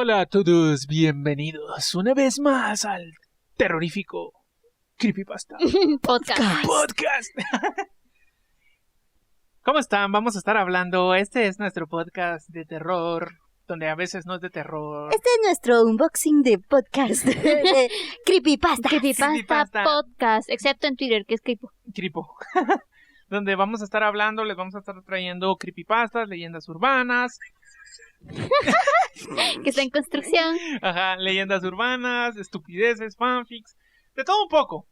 Hola a todos, bienvenidos una vez más al terrorífico Creepypasta Podcast. ¿Cómo están? Vamos a estar hablando, este es nuestro podcast de terror, donde a veces no es de terror. Este es nuestro unboxing de podcast de Creepypasta. Creepypasta Podcast, excepto en Twitter, que es Creepo. Donde vamos a estar hablando, les vamos a estar trayendo creepypastas, leyendas urbanas. que está en construcción. Ajá, leyendas urbanas, estupideces, fanfics, de todo un poco.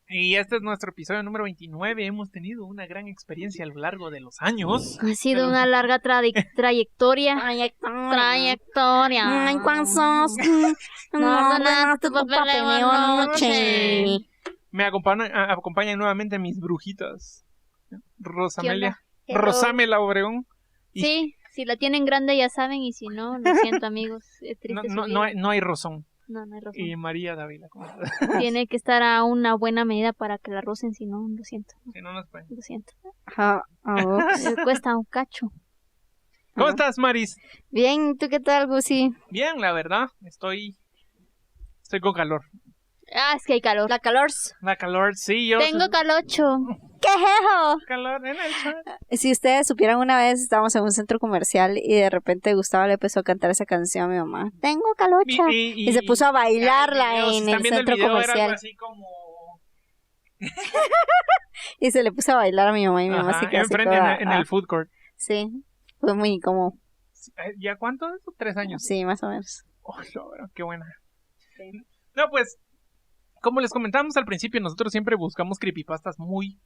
Y este es nuestro episodio número 29. Hemos tenido una gran experiencia a lo largo de los años. Ha sido una larga trayectoria. Trayectoria. Ay, ¿cuántos? No ordenaste tu papeleo anoche. Me acompañan nuevamente mis brujitas. Rosamelia. Hello. Rosamela Obregón. Sí, si la tienen grande ya saben, y si no, lo siento, amigos. Es triste No hay Rosón. No hay razón. Y María Dávila. Tiene que estar a una buena medida para que la rocen, si no, lo siento. Si no nos pueden. Lo siento. Me cuesta un cacho. ¿Cómo estás, Maris? Bien, ¿tú qué tal, Gusi? Bien, la verdad. Estoy con calor. Ah, es que hay calor. La calor. La calor, sí, yo. Tengo calocho. ¿Qué es eso? Calor en el chat. Si ustedes supieran, una vez estábamos en un centro comercial y de repente Gustavo le empezó a cantar esa canción a mi mamá. Tengo calocha. Y se puso a bailarla en el centro comercial. Era algo así como... y se le puso a bailar a mi mamá y mi mamá Ajá, se quedó enfrente en el food court. Sí, fue muy como... ¿Ya cuánto? 3 años. Sí, más o menos. Oh, no, qué buena. Sí. No, pues, como les comentamos al principio, nosotros siempre buscamos creepypastas muy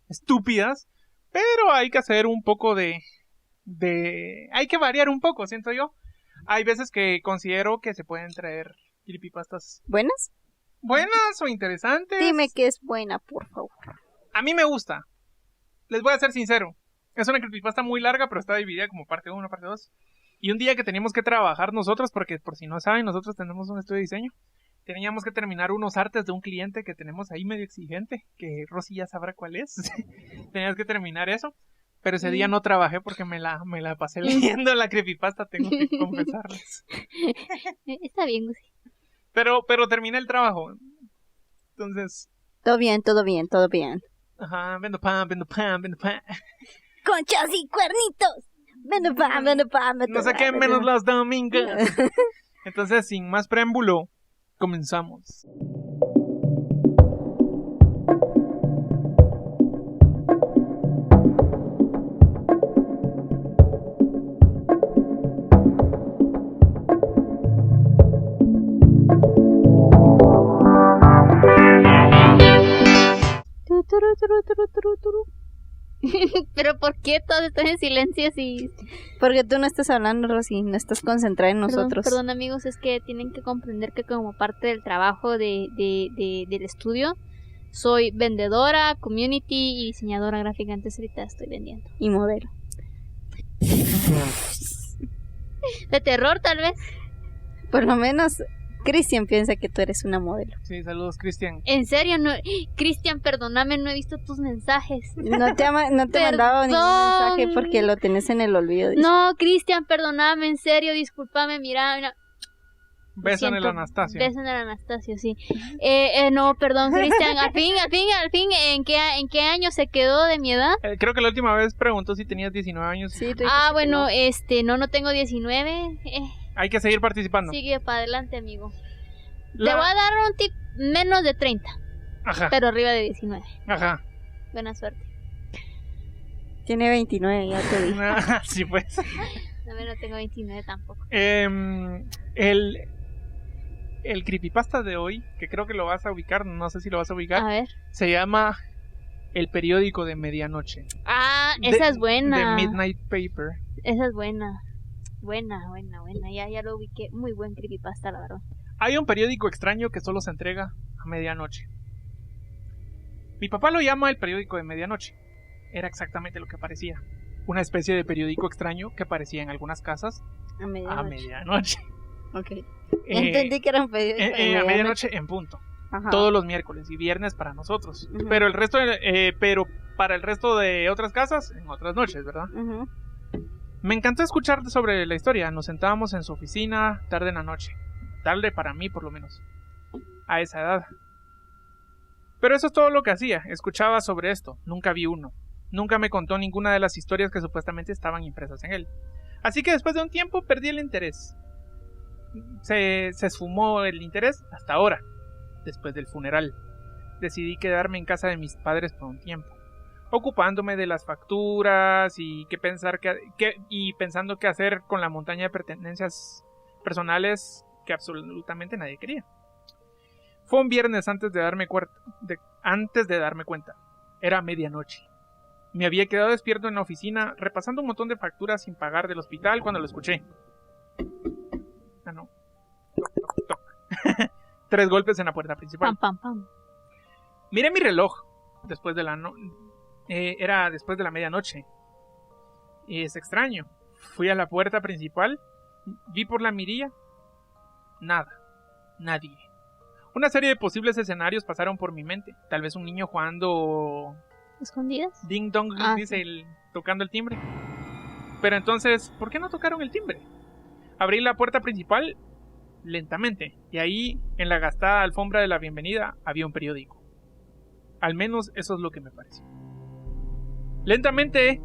estúpidas, pero hay que hacer un poco de... Hay que variar un poco, siento yo. Hay veces que considero que se pueden traer creepypastas ¿Buenas? Buenas o interesantes. Dime que es buena, por favor. A mí me gusta. Les voy a ser sincero. Es una creepypasta muy larga, pero está dividida como parte 1, parte 2. Y un día que teníamos que trabajar nosotros, porque por si no saben, nosotros tenemos un estudio de diseño. Teníamos que terminar unos artes de un cliente que tenemos ahí medio exigente, que Rosy ya sabrá cuál es. Tenías que terminar eso. Pero ese día no trabajé porque me la pasé leyendo la creepypasta, tengo que confesarles. Está bien, Gusi. Pero terminé el trabajo. Entonces... Todo bien, todo bien, todo bien. Ajá, vendo pan. Conchas y cuernitos. Vendo pan. No sé qué menos los domingos. Entonces, sin más preámbulo, comenzamos. Pero ¿por qué todos están en silencio así? Porque tú no estás hablando, Rosy, no estás concentrada en nosotros. Perdón, amigos, es que tienen que comprender que como parte del trabajo del estudio, soy vendedora, community y diseñadora gráfica. Antes ahorita estoy vendiendo. Y modelo. De terror, tal vez. Por lo menos Cristian piensa que tú eres una modelo. Sí, saludos, Cristian. En serio, no, Cristian, perdóname, no he visto tus mensajes. No te he mandado ningún mensaje porque lo tenés en el olvido. No, Cristian, perdóname, en serio, discúlpame, mira. Beso en el Anastasio. Beso en el Anastasio, sí. No, perdón, Cristian, al fin, ¿en qué año se quedó de mi edad? Creo que la última vez preguntó si tenías 19 años. Sí, bueno, no tengo 19. Hay que seguir participando. Sigue para adelante, amigo. Te voy a dar un tip menos de 30. Ajá. Pero arriba de 19. Ajá. Buena suerte. Tiene 29, ya te dije. Sí, pues. No tengo 29 tampoco. El creepypasta de hoy, que creo que lo vas a ubicar, no sé si lo vas a ubicar. A ver. Se llama El periódico de medianoche. Ah, esa es buena. The Midnight Paper. Esa es buena. Buena. Ya lo ubiqué. Muy buen creepypasta, la verdad. Hay un periódico extraño que solo se entrega a medianoche. Mi papá lo llama el periódico de medianoche. Era exactamente lo que parecía. Una especie de periódico extraño que aparecía en algunas casas a medianoche. Ok. Entendí que era un periódico a medianoche en punto. Ajá. Todos los miércoles y viernes para nosotros. Uh-huh. Pero para el resto de otras casas, en otras noches, ¿verdad? Uh-huh. Me encantó escuchar sobre la historia. Nos sentábamos en su oficina tarde en la noche. Tarde para mí, por lo menos. A esa edad. Pero eso es todo lo que hacía. Escuchaba sobre esto. Nunca vi uno. Nunca me contó ninguna de las historias que supuestamente estaban impresas en él. Así que después de un tiempo perdí el interés. Se esfumó el interés hasta ahora. Después del funeral. Decidí quedarme en casa de mis padres por un tiempo. Ocupándome de las facturas y pensando qué hacer con la montaña de pertenencias personales que absolutamente nadie quería. Fue un viernes antes de darme cuenta. Era medianoche. Me había quedado despierto en la oficina repasando un montón de facturas sin pagar del hospital cuando lo escuché. Ah, no. Toc, toc, toc. 3 golpes en la puerta principal. Pam, pam, pam. Miré mi reloj. Era después de la medianoche. Y es extraño. Fui a la puerta principal. Vi por la mirilla. Nada. Nadie. Una serie de posibles escenarios pasaron por mi mente. Tal vez un niño jugando... ¿Escondidas? Ding dong, dice tocando el timbre. Pero entonces, ¿por qué no tocaron el timbre? Abrí la puerta principal lentamente. Y ahí, en la gastada alfombra de la bienvenida, había un periódico. Al menos eso es lo que me pareció. Lentamente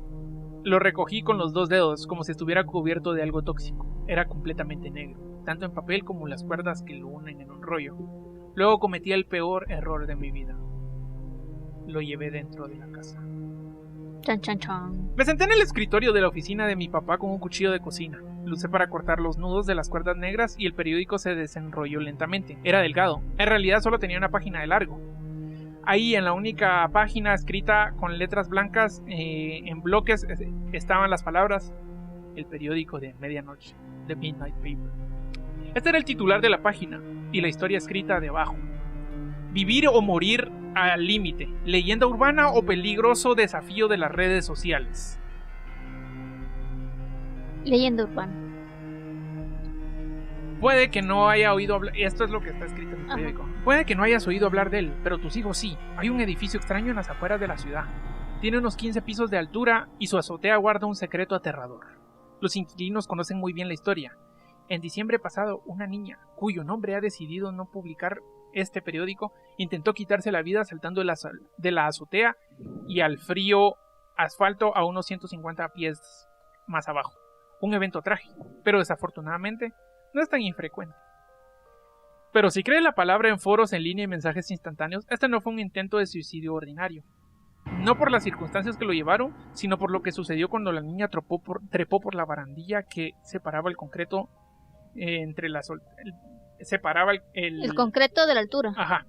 lo recogí con los 2 dedos, como si estuviera cubierto de algo tóxico. Era completamente negro, tanto en papel como las cuerdas que lo unen en un rollo. Luego cometí el peor error de mi vida. Lo llevé dentro de la casa. Chan, chan, chan. Me senté en el escritorio de la oficina de mi papá con un cuchillo de cocina. Lo usé para cortar los nudos de las cuerdas negras y el periódico se desenrolló lentamente. Era delgado. En realidad solo tenía una página de largo. Ahí en la única página escrita con letras blancas en bloques estaban las palabras: el periódico de medianoche, The Midnight Paper. Este era el titular de la página y la historia escrita debajo: vivir o morir al límite, leyenda urbana o peligroso desafío de las redes sociales. Leyenda urbana. Puede que no haya oído hablar... Esto es lo que está escrito en el periódico. Puede que no hayas oído hablar de él, pero tus hijos sí. Hay un edificio extraño en las afueras de la ciudad. Tiene unos 15 pisos de altura y su azotea guarda un secreto aterrador. Los inquilinos conocen muy bien la historia. En diciembre pasado, una niña, cuyo nombre ha decidido no publicar este periódico, intentó quitarse la vida saltando de la azotea y al frío asfalto a unos 150 pies más abajo. Un evento trágico, pero desafortunadamente no es tan infrecuente. Pero si cree la palabra en foros en línea y mensajes instantáneos, este no fue un intento de suicidio ordinario. No por las circunstancias que lo llevaron, sino por lo que sucedió cuando la niña trepó por la barandilla que separaba el concreto entre las... separaba el concreto de la altura. Ajá.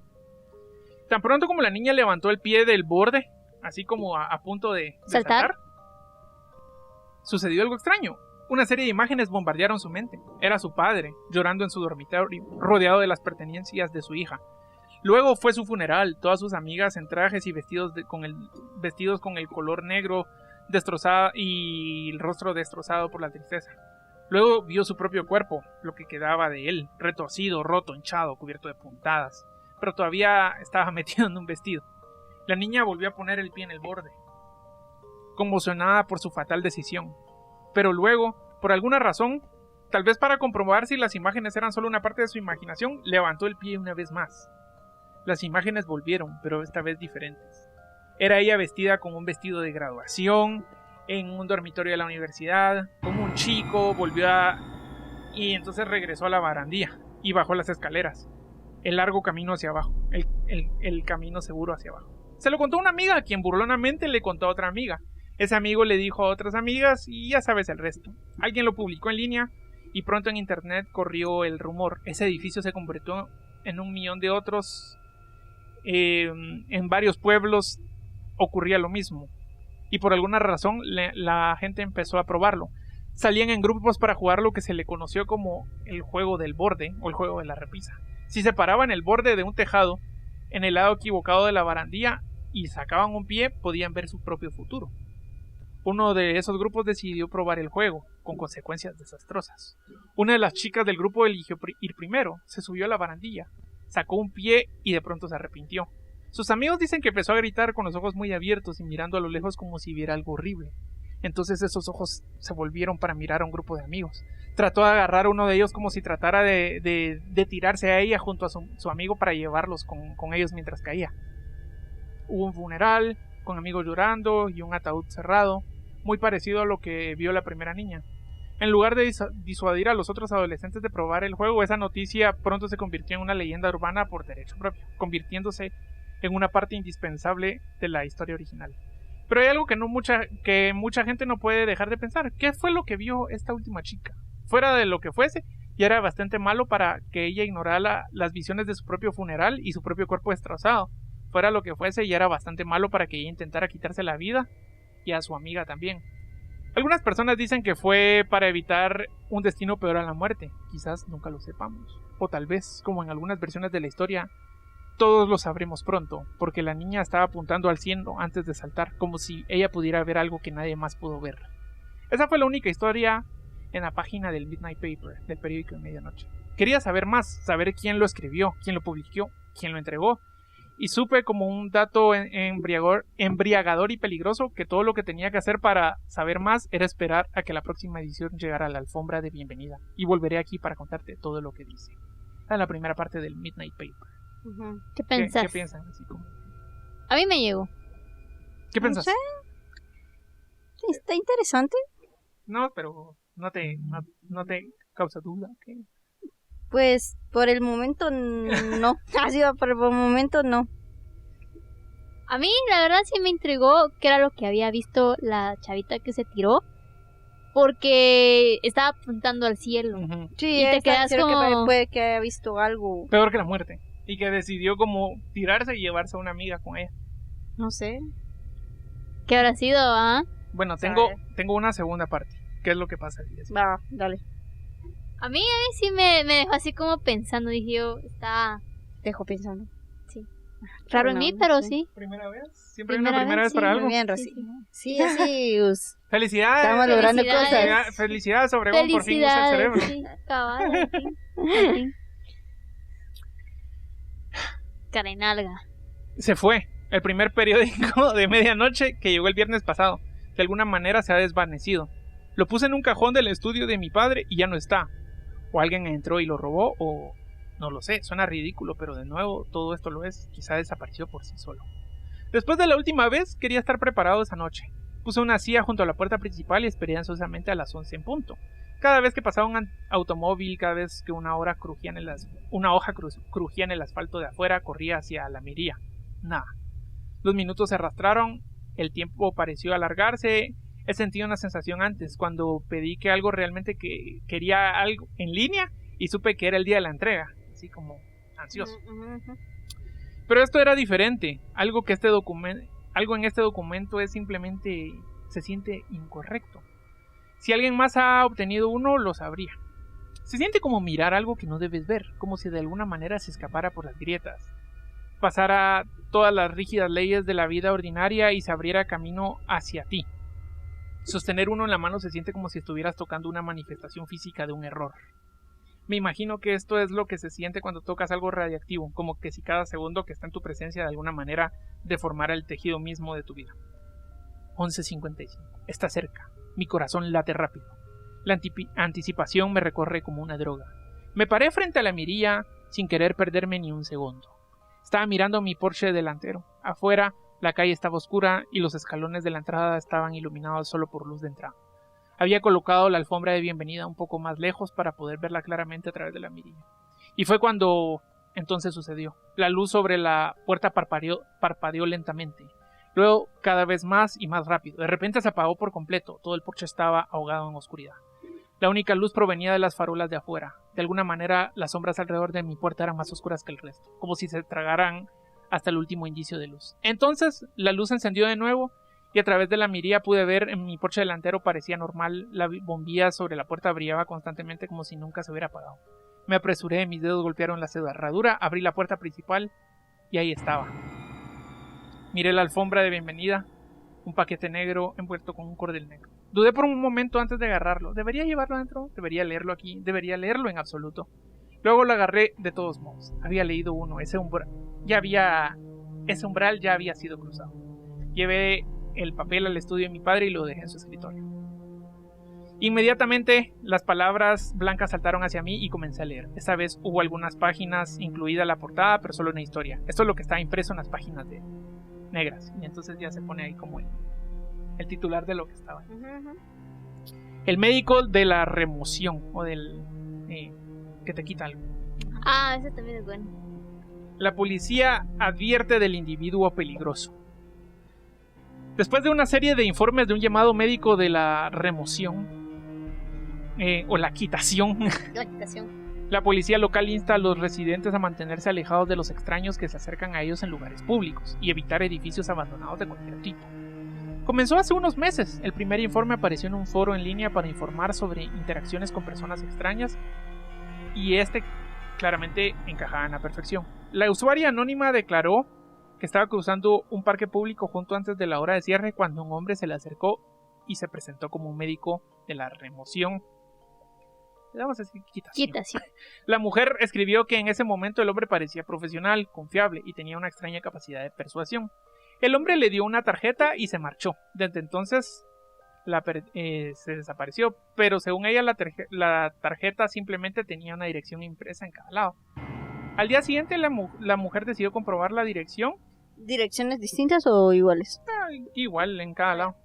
Tan pronto como la niña levantó el pie del borde, así como a punto de saltar, sucedió algo extraño. Una serie de imágenes bombardearon su mente. Era su padre, llorando en su dormitorio, rodeado de las pertenencias de su hija. Luego fue su funeral, todas sus amigas en trajes y vestidos con el color negro destrozado y el rostro destrozado por la tristeza. Luego vio su propio cuerpo, lo que quedaba de él, retorcido, roto, hinchado, cubierto de puntadas, pero todavía estaba metido en un vestido. La niña volvió a poner el pie en el borde, conmocionada por su fatal decisión. Pero luego, por alguna razón, tal vez para comprobar si las imágenes eran solo una parte de su imaginación, levantó el pie una vez más. Las imágenes volvieron, pero esta vez diferentes. Era ella vestida con un vestido de graduación, en un dormitorio de la universidad, como un chico, y entonces regresó a la barandilla y bajó las escaleras. El largo camino hacia abajo, el camino seguro hacia abajo. Se lo contó una amiga, quien burlonamente le contó a otra amiga. Ese amigo le dijo a otras amigas y ya sabes el resto. Alguien lo publicó en línea y pronto en internet corrió el rumor. Ese edificio se convirtió en 1,000,000 de otros. En varios pueblos ocurría lo mismo. Y por alguna razón la gente empezó a probarlo. Salían en grupos para jugar lo que se le conoció como el juego del borde o el juego de la repisa. Si se paraban el borde de un tejado en el lado equivocado de la barandilla y sacaban un pie, podían ver su propio futuro. Uno de esos grupos decidió probar el juego, con consecuencias desastrosas. Una de las chicas del grupo eligió ir primero, se subió a la barandilla, sacó un pie y de pronto se arrepintió. Sus amigos dicen que empezó a gritar con los ojos muy abiertos y mirando a lo lejos como si viera algo horrible. Entonces esos ojos se volvieron para mirar a un grupo de amigos. Trató de agarrar a uno de ellos como si tratara de tirarse a ella junto a su amigo para llevarlos con ellos mientras caía. Hubo un funeral, con amigos llorando y un ataúd cerrado, muy parecido a lo que vio la primera niña. En lugar de disuadir a los otros adolescentes de probar el juego, esa noticia pronto se convirtió en una leyenda urbana por derecho propio, convirtiéndose en una parte indispensable de la historia original. Pero hay algo que mucha gente no puede dejar de pensar. ¿Qué fue lo que vio esta última chica? Fuera de lo que fuese, ya era bastante malo para que ella ignorara las visiones de su propio funeral y su propio cuerpo destrozado. Fuera lo que fuese, ya era bastante malo para que ella intentara quitarse la vida y a su amiga también. Algunas personas dicen que fue para evitar un destino peor a la muerte. Quizás nunca lo sepamos. O tal vez, como en algunas versiones de la historia, todos lo sabremos pronto, porque la niña estaba apuntando al cielo antes de saltar, como si ella pudiera ver algo que nadie más pudo ver. Esa fue la única historia en la página del Midnight Paper, del periódico de medianoche. Quería saber más, saber quién lo escribió, quién lo publicó, quién lo entregó, y supe como un dato embriagador y peligroso que todo lo que tenía que hacer para saber más era esperar a que la próxima edición llegara a la alfombra de bienvenida, y volveré aquí para contarte todo lo que dice. Esta es la primera parte del Midnight Paper. ¿Qué pensás? ¿Qué piensan? Así como... A mí me llegó. ¿Qué pensás? No sé. Está interesante. No, pero no te causa duda. ¿Qué? Pues por el momento no. Así va, por el momento no. A mí la verdad sí me intrigó qué era lo que había visto la chavita que se tiró. Porque estaba apuntando al cielo. Uh-huh. Sí, y te quedas como... que puede que haya visto algo peor que la muerte. Y que decidió como tirarse y llevarse a una amiga con ella. No sé. ¿Qué habrá sido, ah? Bueno, tengo una segunda parte. ¿Qué es lo que pasa? Va, dale. A mí sí me dejó así como pensando. Dije yo, está... Dejo pensando. Sí. Raro en mí, pero sí. ¿Primera vez? ¿Siempre hay una primera vez para algo? Muy bien, Rosy. Sí, así. ¡Felicidades! Estamos logrando cosas. ¡Felicidades, Obregón! Por fin usa el cerebro. Sí, cabal, en fin. Carenalga. Se fue. El primer periódico de medianoche que llegó el viernes pasado. De alguna manera se ha desvanecido. Lo puse en un cajón del estudio de mi padre y ya no está. O alguien entró y lo robó, o... no lo sé, suena ridículo, pero de nuevo todo esto lo es. Quizá desapareció por sí solo. Después de la última vez, quería estar preparado esa noche. Puse una silla junto a la puerta principal y esperé ansiosamente a las 11 en punto. Cada vez que pasaba un automóvil, cada vez que una hoja crujía en el asfalto de afuera, corría hacia la mirilla. Nada. Los minutos se arrastraron, el tiempo pareció alargarse. He sentido una sensación antes, cuando pedí que algo realmente quería algo en línea y supe que era el día de la entrega, así como ansioso. Pero esto era diferente. Algo en este documento es simplemente se siente incorrecto. Si alguien más ha obtenido uno, lo sabría. Se siente como mirar algo que no debes ver, como si de alguna manera se escapara por las grietas, pasara todas las rígidas leyes de la vida ordinaria y se abriera camino hacia ti. Sostener uno en la mano se siente como si estuvieras tocando una manifestación física de un error. Me imagino que esto es lo que se siente cuando tocas algo radiactivo, como que si cada segundo que está en tu presencia de alguna manera deformara el tejido mismo de tu vida. 11:55. Está cerca. Mi corazón late rápido. La anticipación me recorre como una droga. Me paré frente a la mirilla sin querer perderme ni un segundo. Estaba mirando mi Porsche delantero. Afuera, la calle estaba oscura y los escalones de la entrada estaban iluminados solo por luz de entrada. Había colocado la alfombra de bienvenida un poco más lejos para poder verla claramente a través de la mirilla. Y fue cuando entonces sucedió. La luz sobre la puerta parpadeó lentamente. Luego cada vez más y más rápido. De repente se apagó por completo. Todo el porche estaba ahogado en oscuridad. La única luz provenía de las farolas de afuera. De alguna manera las sombras alrededor de mi puerta eran más oscuras que el resto, como si se tragaran hasta el último indicio de luz. Entonces la luz se encendió de nuevo y a través de la mirilla pude ver en mi porche delantero parecía normal. La bombilla sobre la puerta brillaba constantemente como si nunca se hubiera apagado. Me apresuré, mis dedos golpearon la cerradura, abrí la puerta principal y ahí estaba. Miré la alfombra de bienvenida, un paquete negro envuelto con un cordel negro. Dudé por un momento antes de agarrarlo. ¿Debería llevarlo adentro? ¿Debería leerlo aquí? ¿Debería leerlo en absoluto? Luego lo agarré de todos modos. Había leído uno. Ese umbral ya había sido cruzado. Llevé el papel al estudio de mi padre y lo dejé en su escritorio. Inmediatamente las palabras blancas saltaron hacia mí y comencé a leer. Esta vez hubo algunas páginas, incluida la portada, pero solo una historia. Esto es lo que está impreso en las páginas negras. Y entonces ya se pone ahí como el titular de lo que estaba. El médico de la remoción o del que te quita algo. Ah, ese también es bueno. La policía advierte del individuo peligroso. Después de una serie de informes de un llamado médico de la remoción o la quitación, la policía local insta a los residentes a mantenerse alejados de los extraños que se acercan a ellos en lugares públicos y evitar edificios abandonados de cualquier tipo. Comenzó hace unos meses. El primer informe apareció en un foro en línea para informar sobre interacciones con personas extrañas y claramente encajaba en la perfección. La usuaria anónima declaró que estaba cruzando un parque público justo antes de la hora de cierre cuando un hombre se le acercó y se presentó como un médico de la remoción. Vamos a decir quitación. La mujer escribió que en ese momento el hombre parecía profesional, confiable y tenía una extraña capacidad de persuasión. El hombre le dio una tarjeta y se marchó. Desde entonces se desapareció, pero según ella la tarjeta simplemente tenía una dirección impresa en cada lado. Al día siguiente la mujer decidió comprobar la dirección. ¿Direcciones distintas o iguales? Igual en cada lado.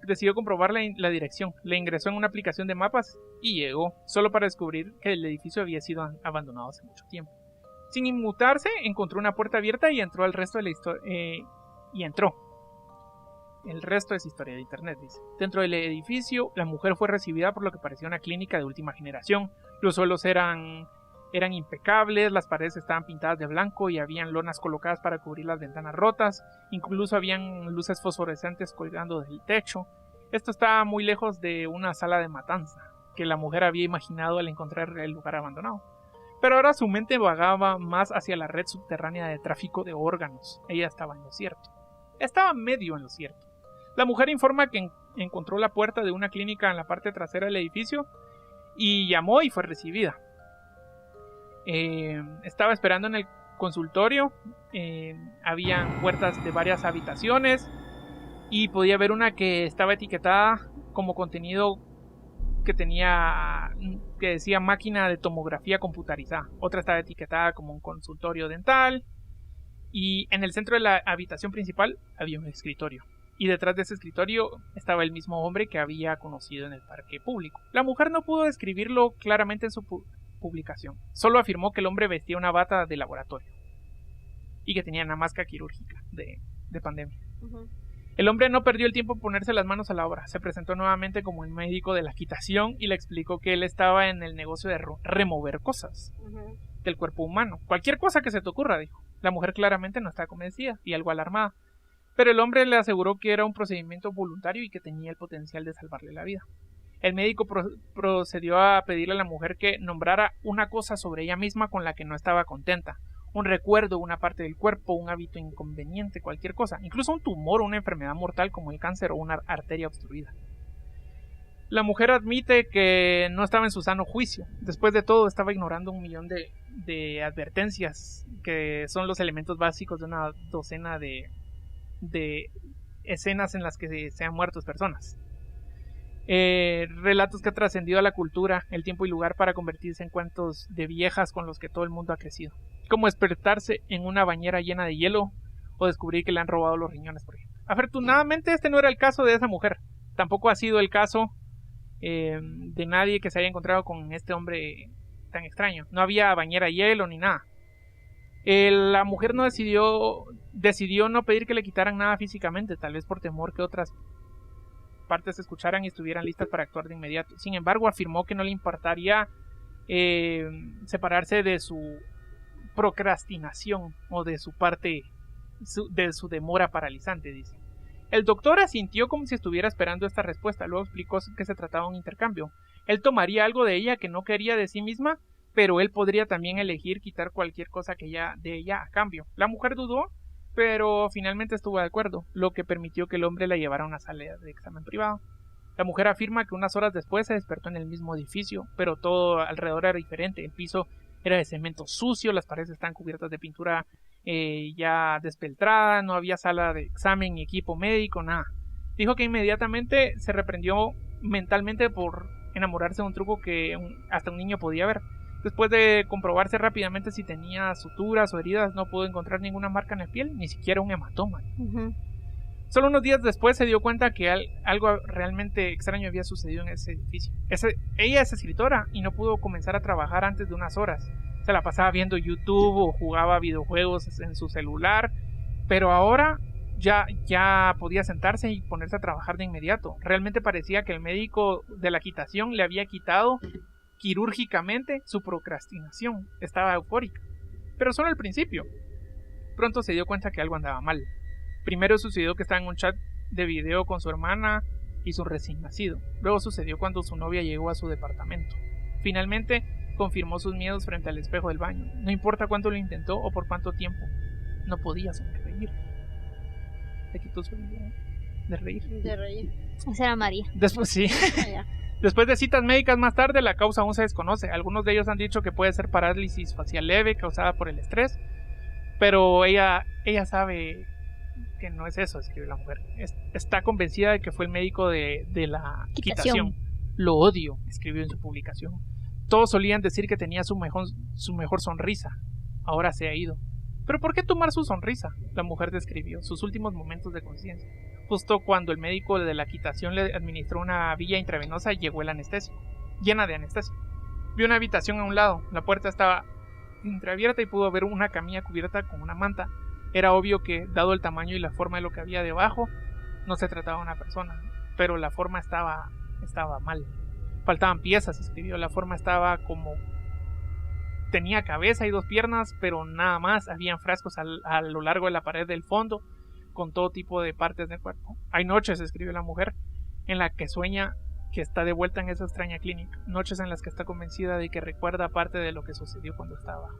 Decidió comprobar la dirección. Le ingresó en una aplicación de mapas y llegó, solo para descubrir que el edificio había sido abandonado hace mucho tiempo. Sin inmutarse, encontró una puerta abierta y entró al resto de la historia. El resto es historia de internet, dice. Dentro del edificio, la mujer fue recibida por lo que parecía una clínica de última generación. Los suelos eran impecables, las paredes estaban pintadas de blanco y habían lonas colocadas para cubrir las ventanas rotas. Incluso habían luces fosforescentes colgando del techo. Esto estaba muy lejos de una sala de matanza que la mujer había imaginado al encontrar el lugar abandonado. Pero ahora su mente vagaba más hacia la red subterránea de tráfico de órganos. Ella estaba en lo cierto. Estaba medio en lo cierto. La mujer informa que encontró la puerta de una clínica en la parte trasera del edificio y llamó y fue recibida. Estaba esperando en el consultorio. Habían puertas de varias habitaciones y podía ver una que estaba etiquetada como contenido que decía máquina de tomografía computarizada. Otra estaba etiquetada como un consultorio dental y en el centro de la habitación principal había un escritorio. Y detrás de ese escritorio estaba el mismo hombre que había conocido en el parque público. La mujer no pudo describirlo claramente en su publicación. Solo afirmó que el hombre vestía una bata de laboratorio y que tenía una máscara quirúrgica de pandemia. El hombre no perdió el tiempo en ponerse las manos a la obra. Se presentó nuevamente como el médico de la quitación y le explicó que él estaba en el negocio de remover cosas del cuerpo humano. Cualquier cosa que se te ocurra, dijo. La mujer claramente no estaba convencida y algo alarmada. Pero el hombre le aseguró que era un procedimiento voluntario y que tenía el potencial de salvarle la vida. El médico procedió a pedirle a la mujer que nombrara una cosa sobre ella misma con la que no estaba contenta. Un recuerdo, una parte del cuerpo, un hábito inconveniente, cualquier cosa. Incluso un tumor o una enfermedad mortal como el cáncer o una arteria obstruida. La mujer admite que no estaba en su sano juicio. Después de todo, estaba ignorando 1,000,000 de advertencias, que son los elementos básicos de una docena de escenas en las que se han muerto personas. Relatos que han trascendido a la cultura, el tiempo y lugar para convertirse en cuentos de viejas con los que todo el mundo ha crecido. Como despertarse en una bañera llena de hielo o descubrir que le han robado los riñones, por ejemplo. Afortunadamente este no era el caso de esa mujer. Tampoco ha sido el caso de nadie que se haya encontrado con este hombre tan extraño. No había bañera de hielo ni nada. La mujer no decidió no pedir que le quitaran nada físicamente, tal vez por temor que otras partes se escucharan y estuvieran listas para actuar de inmediato. Sin embargo, afirmó que no le importaría separarse de su procrastinación o de su parte de su demora paralizante, dice. El doctor asintió como si estuviera esperando esta respuesta. Luego explicó que se trataba de un intercambio. Él tomaría algo de ella que no quería de sí misma, pero él podría también elegir quitar cualquier cosa de ella a cambio. La mujer dudó, pero finalmente estuvo de acuerdo, lo que permitió que el hombre la llevara a una sala de examen privado. La mujer afirma que unas horas después se despertó en el mismo edificio, pero todo alrededor era diferente. El piso era de cemento sucio, las paredes estaban cubiertas de pintura ya despeltrada, no había sala de examen ni equipo médico, nada. Dijo que inmediatamente se reprendió mentalmente por enamorarse de un truco que hasta un niño podía ver. Después de comprobarse rápidamente si tenía suturas o heridas, no pudo encontrar ninguna marca en la piel, ni siquiera un hematoma. Solo unos días después se dio cuenta que algo realmente extraño había sucedido en ese edificio. Ella es escritora y no pudo comenzar a trabajar antes de unas horas. Se la pasaba viendo YouTube o jugaba videojuegos en su celular, pero ahora ya podía sentarse y ponerse a trabajar de inmediato. Realmente parecía que el médico de la quitación le había quitado quirúrgicamente su procrastinación. Estaba eufórica, pero solo al principio. Pronto se dio cuenta que algo andaba mal. Primero sucedió que estaba en un chat de video con su hermana y su recién nacido. Luego sucedió cuando su novia llegó a su departamento. Finalmente confirmó sus miedos frente al espejo del baño. No importa cuánto lo intentó o por cuánto tiempo, no podía sonreír. Le quitó su habilidad de reír. Esa era María. Después sí. Después de citas médicas más tarde, la causa aún se desconoce. Algunos de ellos han dicho que puede ser parálisis facial leve causada por el estrés, pero ella sabe que no es eso, escribe la mujer. Está convencida de que fue el médico de la quitación. Lo odio, escribió en su publicación. Todos solían decir que tenía su mejor sonrisa. Ahora se ha ido. ¿Pero por qué tomar su sonrisa? La mujer describió sus últimos momentos de conciencia. Justo cuando el médico de la quitación le administró una vía intravenosa, llegó el anestésico, llena de anestesia. Vio una habitación a un lado. La puerta estaba entreabierta y pudo ver una camilla cubierta con una manta. Era obvio que, dado el tamaño y la forma de lo que había debajo, no se trataba de una persona, pero la forma estaba mal. Faltaban piezas, escribió. La forma estaba como... tenía cabeza y dos piernas, pero nada más. Habían frascos a lo largo de la pared del fondo, con todo tipo de partes del cuerpo. Hay noches, escribió la mujer, en la que sueña que está de vuelta en esa extraña clínica. Noches en las que está convencida de que recuerda parte de lo que sucedió cuando estaba abajo.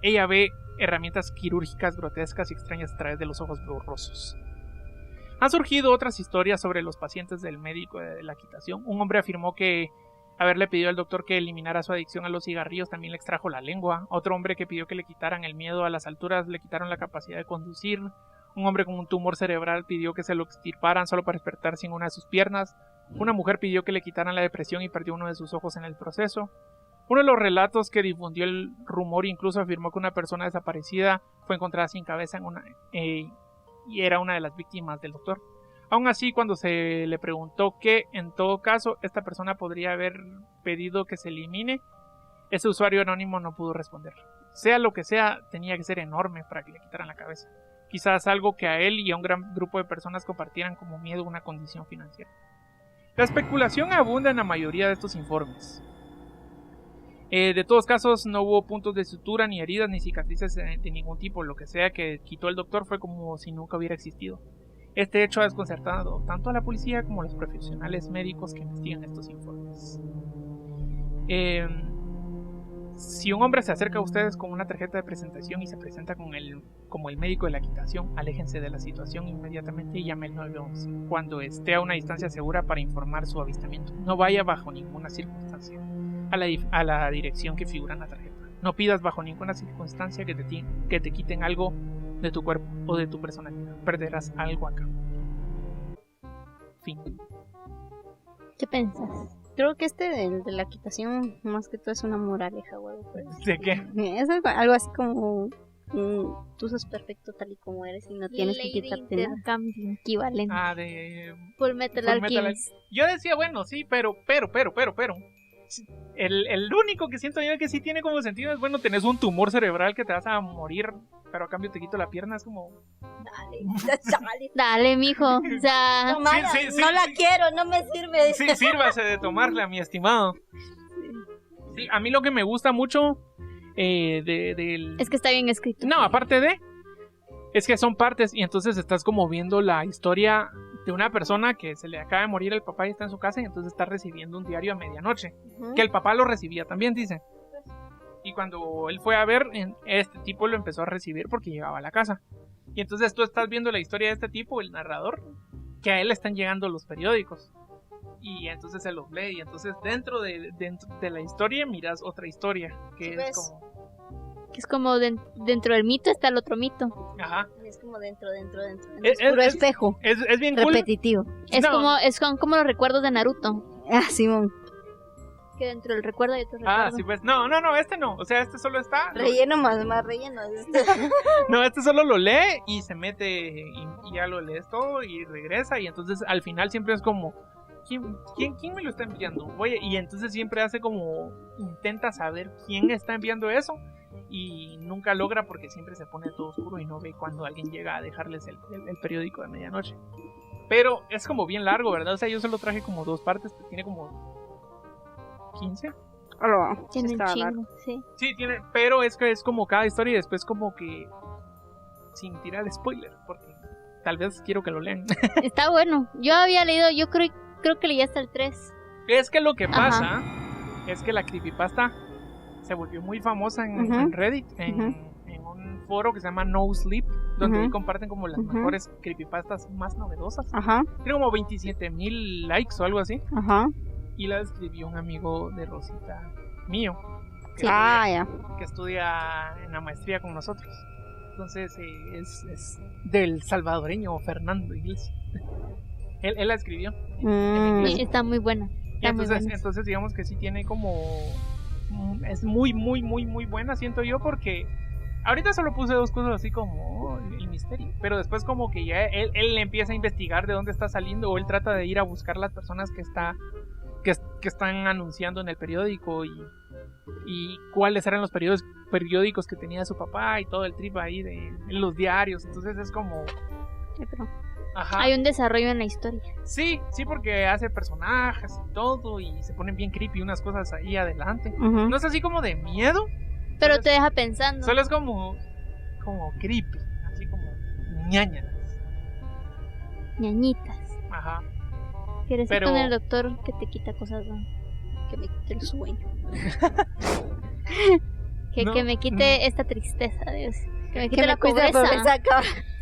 Ella ve herramientas quirúrgicas grotescas y extrañas a través de los ojos borrosos. Han surgido otras historias sobre los pacientes del médico de la quitación. Un hombre afirmó que haberle pedido al doctor que eliminara su adicción a los cigarrillos también le extrajo la lengua. Otro hombre que pidió que le quitaran el miedo a las alturas le quitaron la capacidad de conducir. Un hombre con un tumor cerebral pidió que se lo extirparan solo para despertar sin una de sus piernas. Una mujer pidió que le quitaran la depresión y perdió uno de sus ojos en el proceso. Uno de los relatos que difundió el rumor incluso afirmó que una persona desaparecida fue encontrada sin cabeza y era una de las víctimas del doctor. Aún así, cuando se le preguntó que, en todo caso, esta persona podría haber pedido que se elimine, ese usuario anónimo no pudo responder. Sea lo que sea, tenía que ser enorme para que le quitaran la cabeza. Quizás algo que a él y a un gran grupo de personas compartieran como miedo a una condición financiera. La especulación abunda en la mayoría de estos informes. De todos casos, no hubo puntos de sutura, ni heridas, ni cicatrices de ningún tipo. Lo que sea que quitó el doctor fue como si nunca hubiera existido. Este hecho ha desconcertado tanto a la policía como a los profesionales médicos que investigan estos informes. Si un hombre se acerca a ustedes con una tarjeta de presentación y se presenta como el médico de la quitación, aléjense de la situación inmediatamente y llame al 911 cuando esté a una distancia segura para informar su avistamiento. No vaya bajo ninguna circunstancia a la dirección que figura en la tarjeta. No pidas bajo ninguna circunstancia que te quiten algo de tu cuerpo o de tu personalidad. Perderás algo acá. Fin. ¿Qué pensás? Creo que de la quitación más que todo es una moraleja, güey. ¿De qué? Es algo así como tú sos perfecto tal y como eres y no tienes que quitarte nada. Equivalente. De Fullmetal Alchemist. Yo decía, bueno, sí, pero el único que siento yo que sí tiene como sentido es, bueno, tenés un tumor cerebral que te vas a morir, pero a cambio te quito la pierna, es como... Dale, mijo. O sea, no la quiero, no me sirve. Sí, sírvase de tomarla, mi estimado. Sí, a mí lo que me gusta mucho es que está bien escrito. No, aparte es que son partes y entonces estás como viendo la historia de una persona que se le acaba de morir el papá y está en su casa y entonces está recibiendo un diario a medianoche. Que el papá lo recibía también, dice. Y cuando él fue a ver, este tipo lo empezó a recibir porque llegaba a la casa. Y entonces tú estás viendo la historia de este tipo, el narrador, que a él le están llegando los periódicos. Y entonces se los lee. Y entonces dentro de la historia miras otra historia. Que es como... Que es como dentro del mito está el otro mito. Ajá. Es como dentro. Es puro espejo. Es bien cool. Repetitivo. Es como los recuerdos de Naruto. Ah, Simón. Que dentro del recuerdo hay otro recuerdo. Ah, sí, pues. No, este no. O sea, este solo está. Relleno más relleno. No, este solo lo lee y se mete y ya lo lees todo y regresa. Y entonces al final siempre es como. ¿Quién me lo está enviando? Oye, y entonces siempre hace como. Intenta saber quién está enviando eso. Y nunca logra porque siempre se pone todo oscuro y no ve cuando alguien llega a dejarles el periódico de medianoche. Pero es como bien largo, ¿verdad? O sea, yo solo traje como 2 partes. Tiene como 15. Hola. Tiene un chingo, sí. Sí, tiene, pero es que es como cada historia y después como que sin tirar spoiler, porque tal vez quiero que lo lean. Está bueno. Yo había leído, yo creo que leí hasta el 3. Es que lo que pasa es que la creepypasta se volvió muy famosa en Reddit, en un foro que se llama No Sleep, donde ahí comparten como las mejores creepypastas más novedosas. Tiene como 27,000 likes o algo así. Y la escribió un amigo de Rosita mío, que estudia en la maestría con nosotros. Entonces es del salvadoreño Fernando Iglesias. Él la escribió. Sí, está muy buena. Entonces digamos que sí tiene como... Es muy, muy, muy, muy buena, siento yo, porque... Ahorita solo puse 2 cosas así como el misterio, pero después como que ya él empieza a investigar de dónde está saliendo, o él trata de ir a buscar las personas que están anunciando en el periódico y cuáles eran los periódicos que tenía su papá y todo el trip ahí en los diarios. Entonces es como... Hay un desarrollo en la historia. Sí, porque hace personajes y todo y se ponen bien creepy unas cosas ahí adelante. No es así como de miedo, pero te deja pensando. Solo es como creepy, así como ñañas. Ñañitas. Ajá. ¿Quieres ir con el doctor que te quita cosas, ¿no? Que me quite el sueño? Que me quite esta tristeza, Dios. Que me quite la pobreza.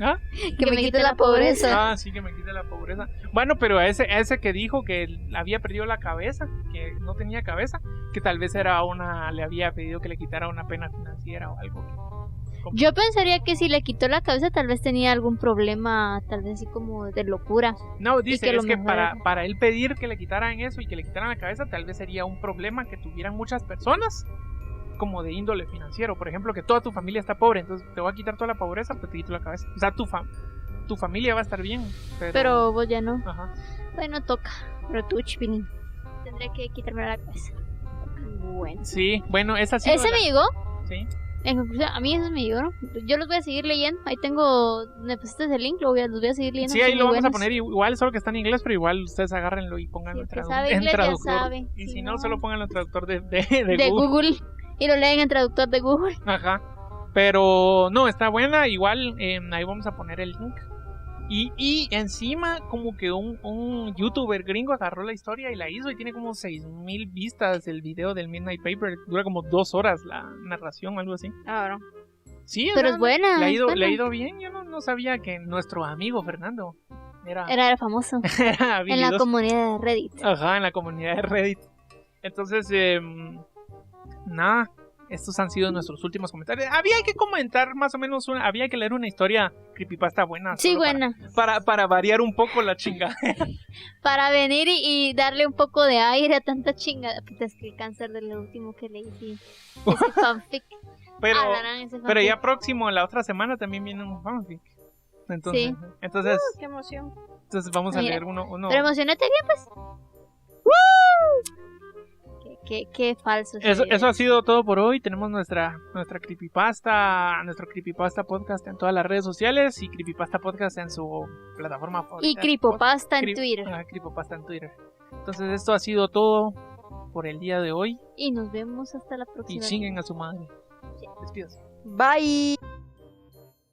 ¿Ah? Que me quite la pobreza. Ah, sí, que me quite la pobreza. Bueno, pero a ese que dijo que había perdido la cabeza, que no tenía cabeza, que tal vez le había pedido que le quitara una pena financiera o algo. Yo pensaría que si le quitó la cabeza tal vez tenía algún problema, tal vez así como de locura. No, dice que para él pedir que le quitaran eso y que le quitaran la cabeza, tal vez sería un problema que tuvieran muchas personas, como de índole financiero. Por ejemplo, que toda tu familia está pobre, entonces te voy a quitar toda la pobreza, pues te quito la cabeza. O sea, tu familia va a estar bien, pero vos ya no. Ajá. Bueno, toca. Pero tú, Chipini, tendré que quitarme la cabeza. Bueno. Sí, bueno, esa sí. ¿Ese me llegó? Sí. En conclusión, a mí eso me llegó, ¿no? Yo los voy a seguir leyendo. Ahí tengo... Me pusiste el link, los voy a seguir leyendo. Sí, ahí lo vamos a poner igual, solo que está en inglés, pero igual ustedes agárrenlo y pónganlo en traductor. Sabe. Y si no, solo pónganlo en traductor de Google. Y lo leen en traductor de Google. Ajá. Pero no, está buena. Igual ahí vamos a poner el link. Y encima como que un youtuber gringo agarró la historia y la hizo y tiene como 6,000 vistas el video del Midnight Paper. Dura como 2 horas la narración, algo así. Ah, bueno. Sí, pero es buena. Le ha ido bien. Yo no sabía que nuestro amigo Fernando era famoso. Era en la comunidad de Reddit. Ajá, en la comunidad de Reddit. Entonces, nada. Estos han sido nuestros últimos comentarios. Había que comentar más o menos había que leer una historia creepypasta buena. Sí, buena. Para variar un poco la chingadera. Para venir y darle un poco de aire a tanta chingada. Es que el cáncer de lo último que leí, sí. Ese fanfic. Pero ya próximo, la otra semana también viene un fanfic. Entonces, sí. Entonces qué emoción. Entonces vamos a leer uno. Pero emocionate bien, pues. Qué falso. Eso ha sido todo por hoy. Tenemos nuestra creepypasta, nuestro creepypasta podcast en todas las redes sociales y creepypasta podcast en su plataforma favorita. Y creepypasta en Twitter. Creepypasta en Twitter. Entonces esto ha sido todo por el día de hoy. Y nos vemos hasta la próxima. Y chinguen a su madre. Sí. Despídase. Bye.